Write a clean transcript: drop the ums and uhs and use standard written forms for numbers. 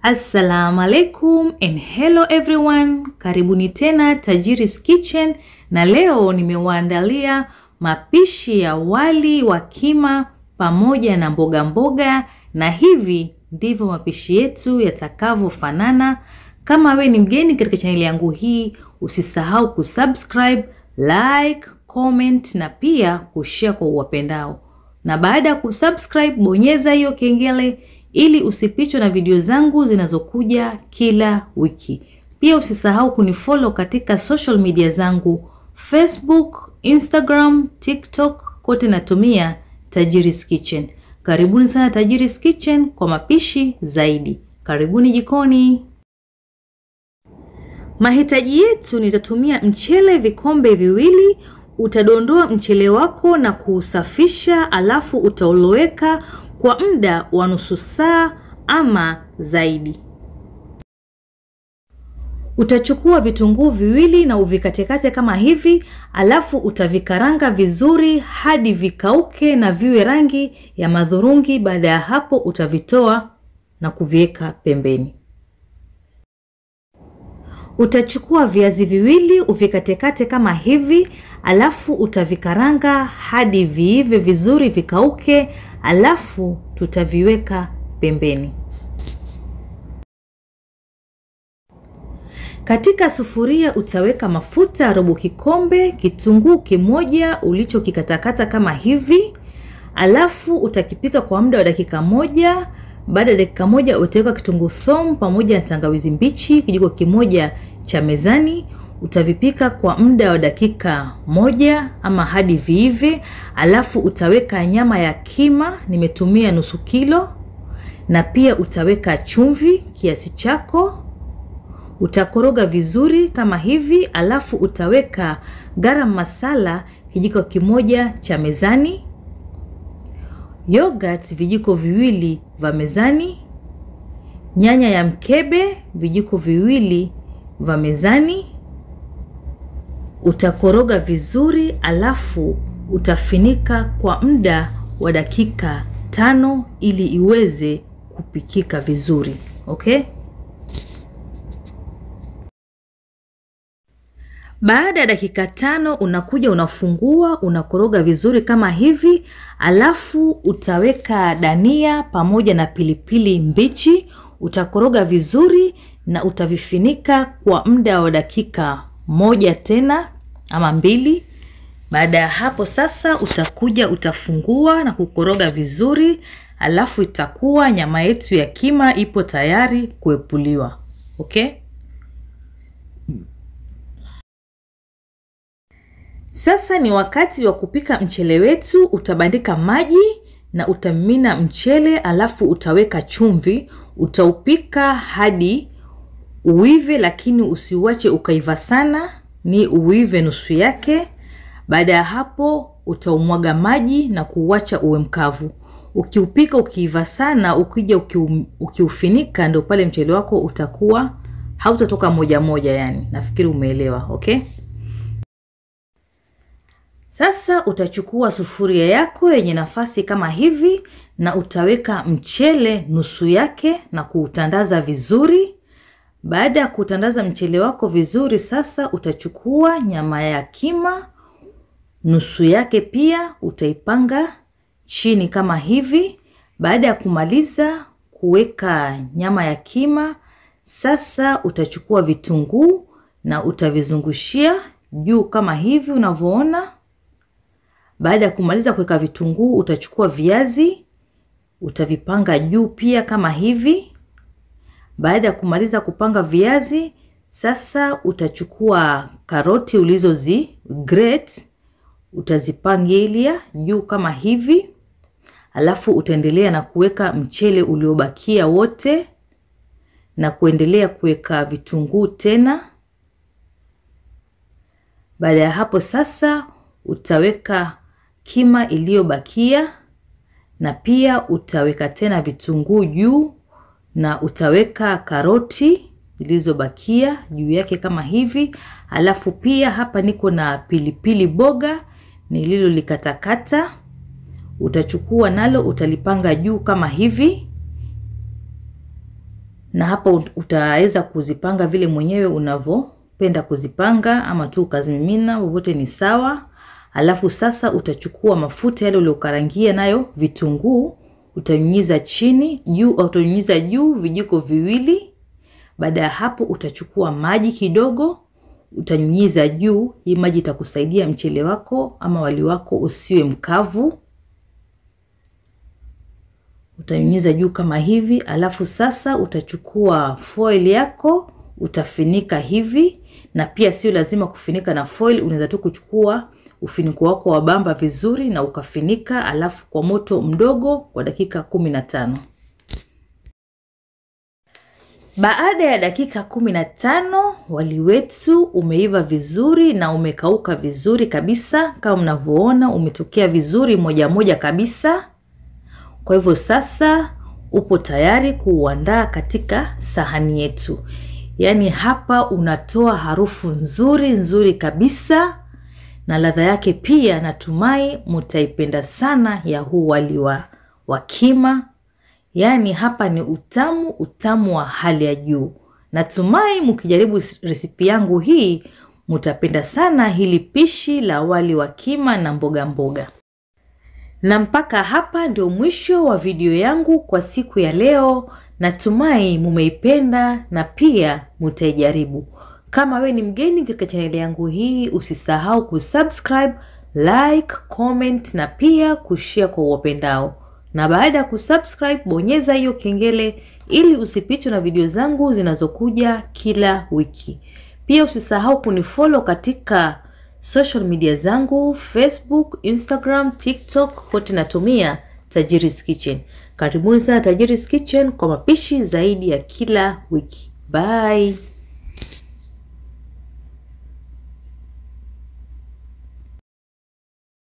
Assalamu alaikum and hello everyone. Karibuni tena Tajiri's Kitchen, na leo nimewaandalia mapishi ya wali wa kima pamoja na mboga mboga, na hivi ndivyo mapishi yetu yatakavyofanana. Kama we ni mgeni katika channel yangu hii, usisahau kusubscribe, like, comment na pia kushare kwa uwapendao. Na baada ya kusubscribe, bonyeza hiyo kengele ili usipitwe na video zangu zinazokuja kila wiki. Pia usisahau kunifollow katika social media zangu, Facebook, Instagram, TikTok, kote natumia Tajiri's Kitchen. Karibuni sana Tajiri's Kitchen kwa mapishi zaidi. Karibuni jikoni. Mahitaji yetu, nitatumia mchele vikombe viwili. Utadondoa mchele wako na kuusafisha, alafu utauloweka kwa muda wa nusu saa ama zaidi. Utachukua vitunguu viwili na uvikatekate kama hivi, alafu utavikaranga vizuri hadi vikauke na viwe rangi ya madhurungi. Baada ya hapo utavitoa na kuviweka pembeni. Utachukua viazi viwili uvikatekate kama hivi, alafu utavikaranga hadi viive vizuri vikauke, alafu tutaviweka pembeni. Katika sufuria utaweka mafuta robo kikombe, kitunguu kimoja ulichokikatakata kama hivi, alafu utakipika kwa muda wa dakika moja. Baada ya dakika moja utaweka kitunguu thomu pamoja na tangawizi mbichi kijiko kimoja cha mezani. Utavipika kwa muda wa dakika moja ama hadi viive. Alafu utaweka nyama ya kima, nimetumia nusu kilo, na pia utaweka chumvi kiasi chako. Utakoroga vizuri kama hivi, alafu utaweka garam masala kijiko kimoja cha mezani, yogurt vijiko viwili vya mezani, nyanya ya mkebe vijiko viwili vya mezani. Utakoroga vizuri, alafu utafinika kwa muda wa dakika 5 ili iweze kupikika vizuri. Okay? Baada ya dakika 5 unakuja unafungua, unakoroga vizuri kama hivi, alafu utaweka dania pamoja na pilipili mbichi. Utakoroga vizuri na utavifinika kwa muda wa dakika 1 tena ama 2. Baada ya hapo sasa utakuja utafungua na kukoroga vizuri, alafu itakuwa nyama yetu ya kima ipo tayari kuepuliwa. Okay? Sasa ni wakati wa kupika mchele wetu. Utabandika maji na utamimina mchele, alafu utaweka chumvi. Utaupika hadi uive, lakini usiuache ukaiva sana, ni uive nusu yake. Baada ya hapo utaumwaga maji na kuuacha uwe mkavu. Ukiupika ukiiva sana, ukija ukiufinika, ndio pale mchele wako utakuwa hautatoka moja moja, yani nafikiri umeelewa. Okay? Sasa utachukua sufuria yako yenye nafasi kama hivi, na utaweka mchele nusu yake na kuutandaza vizuri. Baada ya kutandaza mchele wako vizuri, sasa utachukua nyama ya kima nusu yake pia utaipanga chini kama hivi. Baada ya kumaliza kuweka nyama ya kima, sasa utachukua vitunguu na utavizungushia juu kama hivi unavyoona. Baada ya kumaliza kuweka vitunguu, utachukua viazi, utavipanga juu pia kama hivi. Baada ya kumaliza kupanga viazi, sasa utachukua karoti ulizozi grate, utazipangilia juu kama hivi. Alafu utaendelea na kuweka mchele uliobakia wote na kuendelea kuweka vitunguu tena. Baada ya hapo sasa utaweka kima iliyobakia, na pia utaweka tena vitunguu juu, na utaweka karoti zilizobakia juu yake kama hivi. Alafu pia hapa niko na pilipili boga nililolikatakata. Utachukua nalo utalipanga juu kama hivi. Na hapa utaweza kuzipanga vile mwenyewe unavopenda kuzipanga, ama tu ukazimimina, wote ni sawa. Alafu sasa utachukua mafuta yale uliokarangia nayo vitunguu, utanyunyiza chini, juu au utanyunyiza juu vijiko viwili. Baada ya hapo utachukua maji kidogo, utanyunyiza juu. Hii maji itakusaidia mchele wako ama wali wako usiwe mkavu. Utanyunyiza juu kama hivi. Alafu sasa utachukua foil yako, utafinika hivi. Na pia sio lazima kufinika na foil, unaweza tu kuchukua ufiniko wako wa bamba vizuri na ukafinika, alafu kwa moto mdogo kwa dakika 15. Baada ya dakika 15 wali wetu umeiva vizuri na umekauka vizuri kabisa. Kama mnavyoona umetokea vizuri moja moja kabisa. Kwa hivyo sasa upo tayari kuuandaa katika sahani yetu. Yaani hapa unatoa harufu nzuri kabisa, na ladha yake pia natumai mtaipenda sana ya huu wali wa kima. Yaani hapa ni utamu wa hali ya juu. Natumai mkijaribu resipi yangu hii mtapenda sana hili pishi la wali wa kima na mboga mboga. Na mpaka hapa ndio mwisho wa video yangu kwa siku ya leo. Natumai mumeipenda na pia mtaijaribu. Kama we ni mgeni katika channel yangu hii, usisahau kusubscribe, like, comment na pia kushare kwa wapendao. Na baada ya kusubscribe bonyeza hiyo kengele ili usipitwe na video zangu zinazokuja kila wiki. Pia usisahau kunifollow katika social media zangu, Facebook, Instagram, TikTok, kote natumia Tajiri's Kitchen. Karibuni sana Tajiri's Kitchen kwa mapishi zaidi ya kila wiki. Bye.